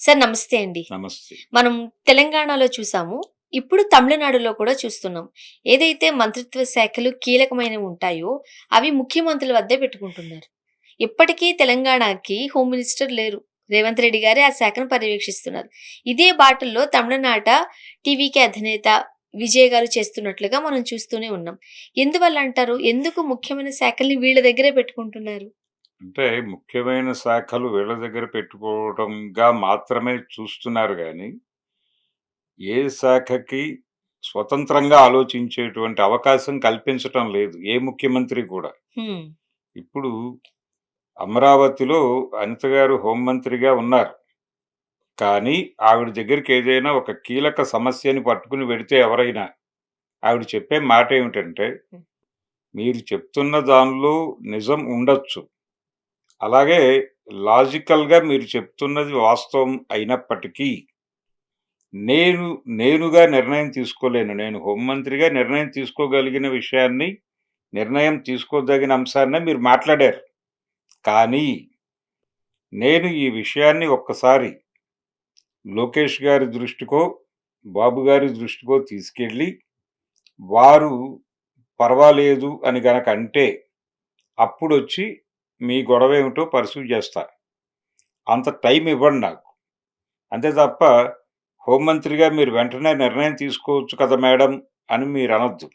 Sir నమస్తే అండి. నమస్తే. మనం తెలంగాణలో చూసాము. ఇప్పుడు తమిళనాడులో కూడా చూస్తున్నాం. ఏదైతే మంత్రిత్వ శాఖలు కీలకమైనవి ఉంటాయో, అవి ముఖ్యమంత్రుల వద్దే పెట్టుకుంటున్నారు. ఇప్పటికీ తెలంగాణకి హోమ్ మినిస్టర్ లేరు. రేవంత్ రెడ్డి గారే ఆ శాఖను పర్యవేక్షిస్తున్నారు. ఇదే బాటల్లో తమిళనాట టీవీకే అధినేత విజయ్ గారు చేస్తున్నట్లుగా మనం చూస్తూనే ఉన్నాం. ఎందువల్ల అంటారు? ఎందుకు ముఖ్యమైన శాఖల్ని వీళ్ళ దగ్గరే పెట్టుకుంటున్నారు? అంటే ముఖ్యమైన శాఖలు వీళ్ళ దగ్గర పెట్టుకోవడంగా మాత్రమే చూస్తున్నారు గానీ, ఏ శాఖకి స్వతంత్రంగా ఆలోచించేటువంటి అవకాశం కల్పించటం లేదు. ఏ ముఖ్యమంత్రి కూడా. హ్మ్. ఇప్పుడు అమరావతిలో అనిత గారు హోంమంత్రిగా ఉన్నారు. కానీ ఆవిడ దగ్గరికి ఏదైనా ఒక కీలక సమస్యని పట్టుకుని వెడితే ఎవరైనా, ఆవిడ చెప్పే మాటేమిటంటే, హ్మ్. "మీరు చెప్తున్న దానిలో నిజం ఉండొచ్చు. అలాగే లాజికల్‌గా మీరు చెప్తున్నది వాస్తవం అయినప్పటికీ, నేను నేనుగా నిర్ణయం తీసుకోలేను. నేను హోంమంత్రిగా నిర్ణయం తీసుకోగలిగిన విషయాన్ని, నిర్ణయం తీసుకోదగిన అంశాన్నే మీరు మాట్లాడారు. కానీ, నేను ఈ విషయాన్ని ఒక్కసారి లోకేష్ గారి దృష్టికో, బాబు గారి దృష్టికో తీసుకెళ్ళి, వారు పర్వాలేదు అని గనక అంటే, అప్పుడొచ్చి మీ గొడవేమిటో పర్సూ చేస్తా. అంత టైం ఇవ్వండి నాకు. అంతే తప్ప హోంమంత్రిగా మీరు వెంటనే నిర్ణయం తీసుకోవచ్చు కదా మేడం అని మీరనొద్దు.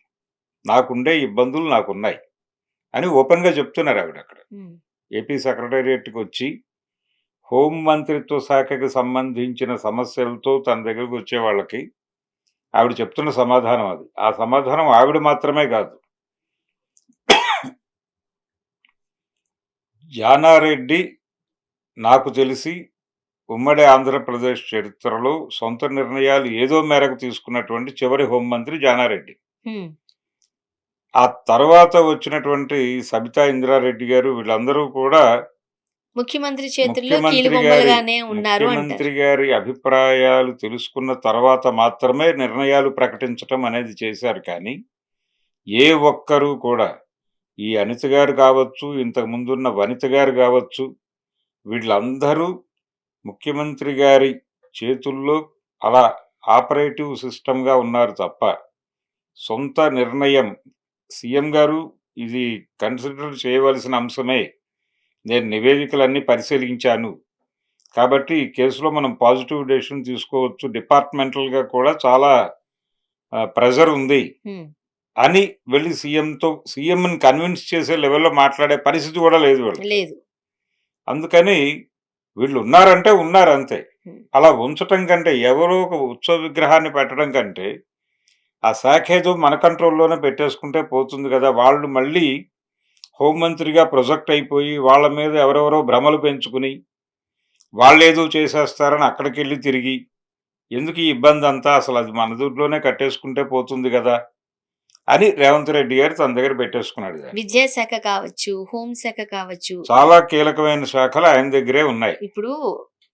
నాకుండే ఇబ్బందులు నాకున్నాయి అని ఓపెన్‌గా చెప్తున్నారావిడక్కడ. హ్మ్. ఏపీ సెక్రటేరియట్‌కొచ్చి హోం మంత్రిత్వ శాఖకి సంబంధించిన సమస్యలతో తన దగ్గరకొచ్చే వాళ్ళకి ఆవిడ చెప్తున్న సమాధానం అది. ఆ సమాధానం ఆవిడ మాత్రమే గాదు. జానారెడ్డి నాకు తెలిసి ఉమ్మడి ఆంధ్రప్రదేశ్ చరిత్రలో సొంత నిర్ణయాలు ఏదో మేరకు తీసుకున్నటువంటి చివరి హోంమంత్రి జానారెడ్డి. హ్మ్. ఆ తర్వాత వచ్చినటువంటి సబితా ఇంద్రారెడ్డి గారు వీళ్ళందరూ కూడా ముఖ్యమంత్రి చేతుల్లో ముఖ్యమంత్రి గారి కీలుబొమ్మలుగానే ఉన్నారు అంటారు. ముఖ్యమంత్రి గారి అభిప్రాయాలు తెలుసుకున్న తర్వాత మాత్రమే నిర్ణయాలు ప్రకటించటం అనేది చేశారు కానీ, ఏ ఒక్కరు కూడా ఈ అనిత గారు కావచ్చు, ఇంతకు ముందున్న వనిత గారు కావచ్చు, వీళ్ళందరూ ముఖ్యమంత్రి గారి చేతుల్లో అలా ఆపరేటివ్ సిస్టమ్‌గా ఉన్నారు తప్ప, సొంత నిర్ణయం సీఎం గారు ఇది కన్సిడర్ చేయవలసిన అంశమే. నేను నివేదికలన్నీ పరిశీలించాను. కాబట్టి ఈ కేసులో మనం పాజిటివ్ డెసిషన్ తీసుకోవచ్చు. డిపార్ట్‌మెంటల్‌గా కూడా చాలా ప్రెషర్ ఉంది హ్మ్. అని వెళ్లి సీఎంని కన్విన్స్ చేసే లెవెల్‌లో మాట్లాడే పరిస్థితి కూడా లేదు వీళ్ళకి. లేదు. అందుకని వీళ్ళు ఉన్నారంటే ఉన్నారంతే. హ్మ్. అలా ఉంచటం కంటే ఎవరో ఒక ఉత్సవ విగ్రహాన్ని పెట్టడం కంటే, ఆ శాఖ ఏదో మన కంట్రోల్‌లోనే పెట్టేసుకుంటే పోతుంది గదా! వాళ్ళు మళ్ళీ హోంమంత్రిగా ప్రొజెక్ట్ అయిపోయి వాళ్ళ మీద ఎవరెవరో భ్రమలు పెంచుకుని వాళ్ళేదో చేసేస్తారని అక్కడికెళ్ళి తిరిగి, ఎందుకు ఈ ఇబ్బందంతా అసలది మన దూట్లోనే కట్టేసుకుంటే పోతుంది గదా! అని రేవంత్ రెడ్డి గారు తన దగ్గర పెట్టేసుకున్నాడు దాన్ని. విద్యాశాఖ కావచ్చు, హోంశాఖ కావచ్చు. చాలా కీలకమైన శాఖలు ఆయన దగ్గరే ఉన్నాయి. ఇప్పుడు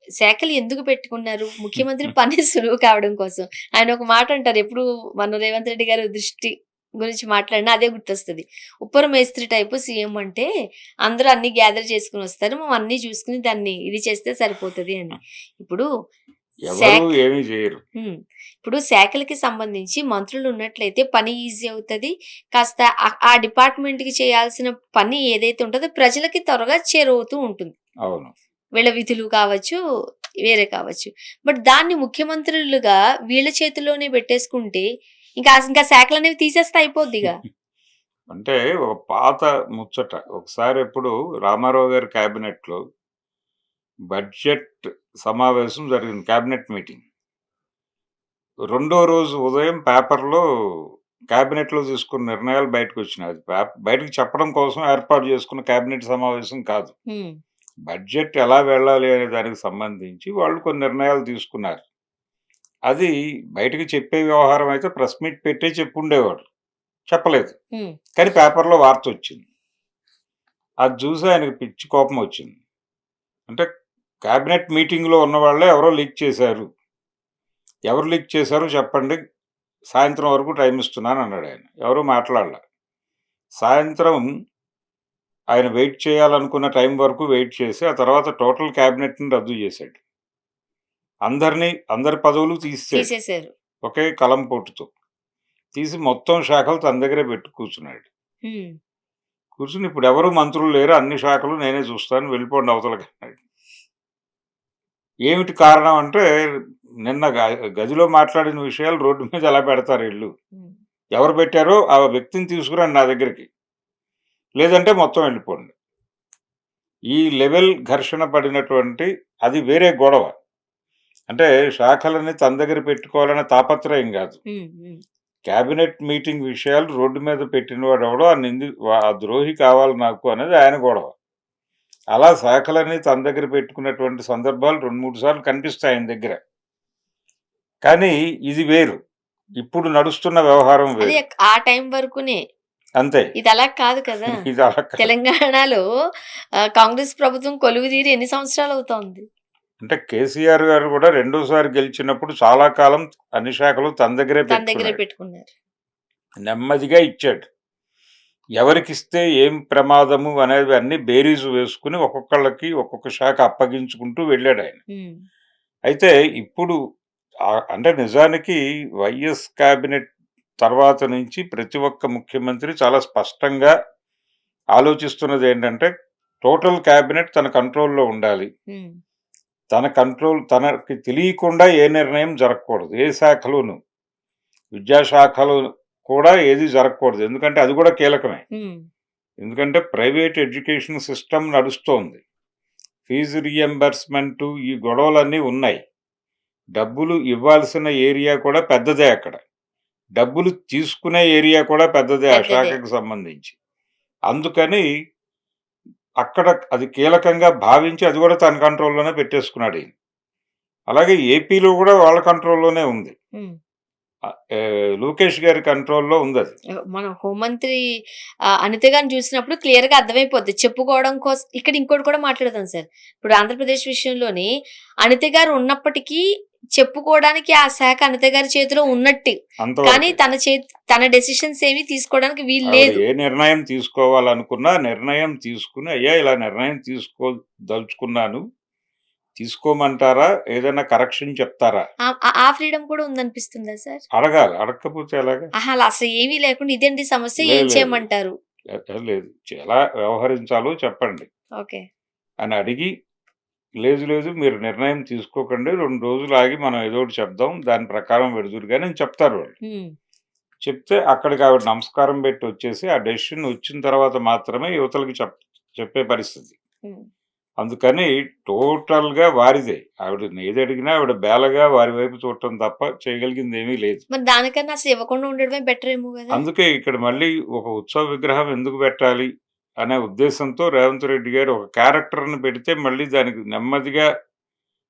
శాఖలు ఎందుకు పెట్టుకున్నారు? ముఖ్యమంత్రి పని సులువు కావడం కోసం. ఆయన ఒక మాట అంటారు. ఎప్పుడు మన రేవంత్ రెడ్డి గారి దృష్టి గురించి మాట్లాడినా అదే గుర్తొస్తది. ఉప్పర మేస్త్రి టైపు సీఎం అంటే అందరూ అన్నీ గ్యాదర్ చేసుకొనొస్తారు. మనం అన్నీ చూసుకొని దాన్ని ఇది చేస్తే సరిపోతది అని. ఇప్పుడు ఎవరు శాఖ ఏమీ జేయరు. హ్మ్. ఇప్పుడు శాఖలకి సంబంధించి మంత్రులున్నట్లయితే పని ఈజీ అవుతది. కాస్త ఆ డిపార్ట్‌మెంట్‌కి చేయాల్సిన పని ఏదైతే ఉంటదో ప్రజలకి త్వరగా చేరువవుతూ ఉంటుంది. అవును. వీళ్ళ విధులు కావచ్చు, వేరే కావచ్చు. బట్ దాన్ని ముఖ్యమంత్రులుగా వీళ్ళ చేతుల్లోనే పెట్టేసుకుంటే ఇంకా శాఖలనేవి తీసేస్తే అయిపోద్దిగా. అంటే ఒక పాత ముచ్చట. ఒకసారి ఎప్పుడు రామారావు గారి క్యాబినెట్‌లో బడ్జెట్ సమావేశం జరిగింది. Cabinet meeting. రెండో రోజు ఉదయం పేపర్‌లో క్యాబినెట్‌లో తీసుకున్న నిర్ణయాలు బయటకొచ్చినాయి. అది బయటకి చెప్పడం కోసం ఏర్పాటు చేసుకున్న క్యాబినెట్ సమావేశం కాదు. హ్మ్. బడ్జెట్ ఎలా వెళ్ళాలి అనే దానికి సంబంధించి వాళ్ళు కొన్ని నిర్ణయాలు తీసుకున్నారు. అది బయటకి చెప్పే వ్యవహారం అయితే ప్రెస్ మీట్ పెట్టే చెప్పుండేవాడు. చెప్పలేదు. హ్మ్. కానీ పేపర్‌లో వార్తొచ్చింది. అది చూసి ఆయనకి పిచ్చి కోపమొచ్చింది. అంటే క్యాబినెట్ మీటింగ్‌లో ఉన్నవాళ్ళే ఎవరో లీక్ చేశారు. ఎవరు లీక్ చేశారో చెప్పండి. సాయంత్రం వరకు టైమ్ ఇస్తున్నానన్నాడాయన. ఎవరు మాట్లాడల. సాయంత్రం ఆయన వెయిట్ చేయాలనుకున్న టైం వరకు వెయిట్ చేసి, ఆ తర్వాత టోటల్ క్యాబినెట్‌ని రద్దు చేశాడు. అందరి పదవులు తీసేశాడు. తీసేశారు. ఒకే కలం పోటుతో. తీసి మొత్తం శాఖలు తన దగ్గరే పెట్టి కూర్చున్నాడు. హ్మ్. కూర్చుని ఇప్పుడెవరు మంత్రులు లేరు. అన్ని శాఖలు నేనే చూస్తాను. వెళ్ళిపోండి అవతలకన్నాడు. ఏమిటి కారణం అంటే నిన్న గదిలో మాట్లాడిన విషయాలు రోడ్డు మీద ఎలా పెడతారు ఈళ్ళు. హ్మ్. ఎవరు పెట్టారో ఆ వ్యక్తిని తీసుకురండి నా దగ్గరికి. లేదంటే మొత్తం వెళ్ళిపోండి. ఈ లెవెల్ ఘర్షణ పడినటువంటి అది వేరే గొడవ. అంటే శాఖలని తన దగ్గర పెట్టుకోవాలనే తాపత్రయం గాదు. హ్మ్. హ్మ్. క్యాబినెట్ మీటింగ్ విషయాలు రోడ్డు మీద పెట్టినవాడెవడో ఆ ద్రోహి కావాలి నాకు అనేది ఆయన గొడవ. అలా శాఖలని తన దగ్గర పెట్టుకున్నటువంటి సందర్భాలు 2, 3 సార్లు కనిపిస్తాయి ఆయన దగ్గర. కానీ ఇది వేరు. ఇప్పుడు నడుస్తున్న వ్యవహారం అది వేరు. ఆ టైం వరకునే. అంతే. ఇది అలా కాదు కదా! ఇది అలా కాదు. తెలంగాణలో కాంగ్రెస్ ప్రభుత్వం కొలువుదీరి ఎన్ని సంవత్సరాలవుతోంది? అంటే కేసీఆర్ గారు కూడా రెండోసారి గెలిచినప్పుడు చాలా కాలం అన్ని శాఖలు తన దగ్గరే తన దగ్గరే పెట్టుకున్నాడు. పెట్టుకున్నారు. నెమ్మదిగా ఇచ్చాడు. ఎవరికిస్తే ఏం ప్రమాదము అనేది అన్ని బేరీజు వేసుకుని ఒక్కొక్కళ్ళకి ఒక్కొక్క శాఖ అప్పగించుకుంటూ వెళ్ళాడాయన. హ్మ్. అయితే ఇప్పుడు అంటే నిజానికి వైఎస్ క్యాబినెట్ తర్వాత నుంచి ప్రతి ఒక్క ముఖ్యమంత్రి చాలా స్పష్టంగా ఆలోచిస్తున్నది ఏంటంటే టోటల్ క్యాబినెట్ తన కంట్రోల్‌లో ఉండాలి. హ్మ్. తనకి తెలియకుండా ఏ నిర్ణయం జరగకూడదు. ఏ శాఖలోను. విద్యాశాఖలో కూడా ఏది జరగకూడదు. ఎందుకంటే అది కూడా కీలకమే. హ్మ్. ఎందుకంటే ప్రైవేట్ ఎడ్యుకేషన్ సిస్టమ్ నడుస్తోంది. ఫీజు రీయింబర్స్‌మెంటు ఈ గొడవలన్నీ ఉన్నాయి. డబ్బులు ఇవ్వాల్సిన ఏరియా కూడా పెద్దదే అక్కడ. డబ్బులు తీసుకునే ఏరియా కూడా పెద్దదే ఆ పెద్దదే. శాఖకు సంబంధించి. అందుకని అక్కడ అది కీలకంగా భావించి అది కూడా తన కంట్రోల్‌లోనే పెట్టేసుకున్నాడీయన. అలాగే ఏపీలో కూడా వాళ్ళ కంట్రోల్‌లోనే ఉంది. హ్మ్. లోకేష్ గారి కంట్రోల్‌లో ఉందది. మన హోంమంత్రి అనిత గారిని చూసినప్పుడు క్లియర్‌గా అర్థమైపోద్ది. చెప్పుకోవడం కోసం ఇక్కడ ఇంకోటి కూడా మాట్లాడదాం సార్. ఇప్పుడు ఆంధ్రప్రదేశ్ విషయంలోని అనిత గారు ఉన్నప్పటికీ చెప్పుకోవడానికి ఆ శాఖ అనిత గారి చేతిలో ఉన్నట్టు. కానీ అంతవరకే. తన డెసిషన్స్ ఏమి తీసుకోవడానికి వీలు ఆవిడ లేదు. ఏ నిర్ణయం తీసుకోవాలనుకున్నా నిర్ణయం తీసుకుని, అయ్యా ఇలా నిర్ణయం దలుచుకున్నాను. తీసుకోమంటారా? ఏదైనా కరెక్షన్ చెప్తారా? ఆ ఫ్రీడమ్ కూడా ఉందనిపిస్తుందా సార్? అడగాలి. అడగకపోతే ఎలాగా? అలా అసలు ఏమీ లేకుండా ఇదేంటి సమస్య ఏం లేదు. లేదు. చేయమంటారు? లేదు. ఎలా వ్యవహరించాలో చెప్పండి ఓకే. అని అడిగి, లేదు మీరు నిర్ణయం తీసుకోకండి. 2 రోజులు ఆగి మనం ఏదో ఒకటి చెప్దాం. దాని ప్రకారం వెడుదురు గాని అని చెప్తారు వాళ్ళు. హ్మ్. చెప్తే అక్కడికి ఆవిడ నమస్కారం పెట్టి వచ్చేసి, ఆ డెసిషన్ వచ్చిన తర్వాత మాత్రమే యువతలకి చెప్పే పరిస్థితి. హ్మ్. అందుకని టోటల్‌గా వారిదే. ఆవిడని ఏదడిగినా ఆవిడ బేలగా వారి వైపు చూడటం తప్ప చేయగలిగిందేమీ లేదు. మరి దానికన్నా అసలు ఇవ్వకుండా ఉండడమే బెటర్ ఏమో గదా! అందుకే ఇక్కడ మళ్ళీ ఒక ఉత్సవ విగ్రహం ఎందుకు పెట్టాలి అనే ఉద్దేశంతో రేవంత్ రెడ్డి గారు ఒక క్యారెక్టర్‌ని పెడితే మళ్ళీ దానికి నెమ్మదిగా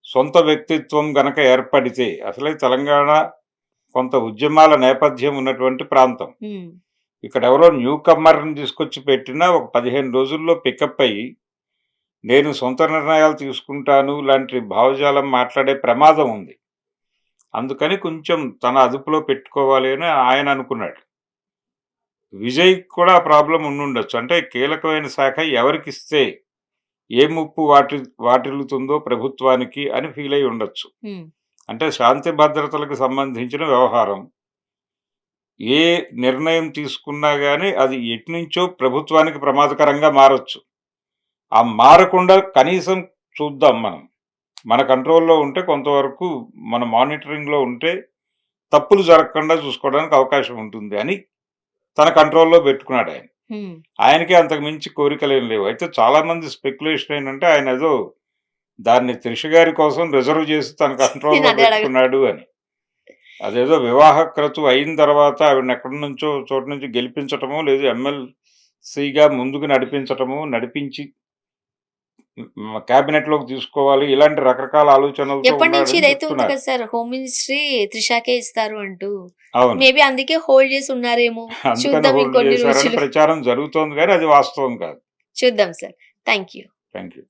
సొంత వ్యక్తిత్వం గనక ఏర్పడితే అసలే తెలంగాణ కొంత ఉద్యమాల నేపథ్యం ఉన్నటువంటి ప్రాంతం. హ్మ్. ఇక్కడెవరో న్యూ కమ్మర్‌ని తీసుకొచ్చి పెట్టినా ఒక 15 రోజుల్లో పికప్ అయ్యి నేను సొంత నిర్ణయాలు తీసుకుంటాను లాంటి భావజాలం మాట్లాడే ప్రమాదం ఉంది. అందుకని కొంచెం తన అదుపులో పెట్టుకోవాలి అని ఆయన అనుకున్నాడు. విజయ్‌కి కూడా ఆ ప్రాబ్లమ్ ఉండుండొచ్చు. అంటే కీలకమైన శాఖ ఎవరికిస్తే ఏ ముప్పు వాటిల్లుతుందో ప్రభుత్వానికి అని ఫీల్ అయ్యి ఉండొచ్చు. హ్మ్. అంటే శాంతి భద్రతలకు సంబంధించిన వ్యవహారం. ఏ నిర్ణయం తీసుకున్నా గాని అది ఎటునుంచో ప్రభుత్వానికి ప్రమాదకరంగా మారొచ్చు. ఆ మారకుండా కనీసం చూద్దాం మనం. మన కంట్రోల్‌లో ఉంటే కొంతవరకు మన మానిటరింగ్‌లో ఉంటే తప్పులు జరగకుండా చూసుకోవడానికి అవకాశం ఉంటుంది అని తన కంట్రోల్‌లో పెట్టుకున్నాడాయన. హ్మ్. ఆయనకి అంతకు మించి కోరికలేం లేవు. అయితే చాలామంది స్పెక్యులేషన్ ఏంటంటే ఆయనేదో దాన్ని 'త్రిష' గారి కోసం రిజర్వ్ చేసి తన కంట్రోల్‌లో నేనదే పెట్టుకున్నాడు అని. అదేదో వివాహ క్రతువు అయిన తర్వాత ఆవిడని ఎక్కడి నుంచో చోటు నుంచి గెలిపించటమో, లేదు ఎమ్మెల్సీగా ముందుకు నడిపించి క్యాబినెట్‌లోకి తీసుకోవాలి. ఇలాంటి రకరకాల ఆలోచనలతో ఎప్పటినుంచి ఉన్నాడని ఇదైతే ఉంది చెప్తున్నారు. కదా సార్. హోమ్ మినిస్ట్రీ త్రిషాకే ఇస్తారు అంటూ. అవును. మేబీ అందుకే హోల్డ్ చేసి ఉన్నారేమో. అందుకని చూద్దాం హోల్డ్ ఇంకొన్ని చేశారని రోజులు. ప్రచారం జరుగుతోంది గానీ అది వాస్తవం కాదు. చూద్దాం sir. Thank you. Thank you.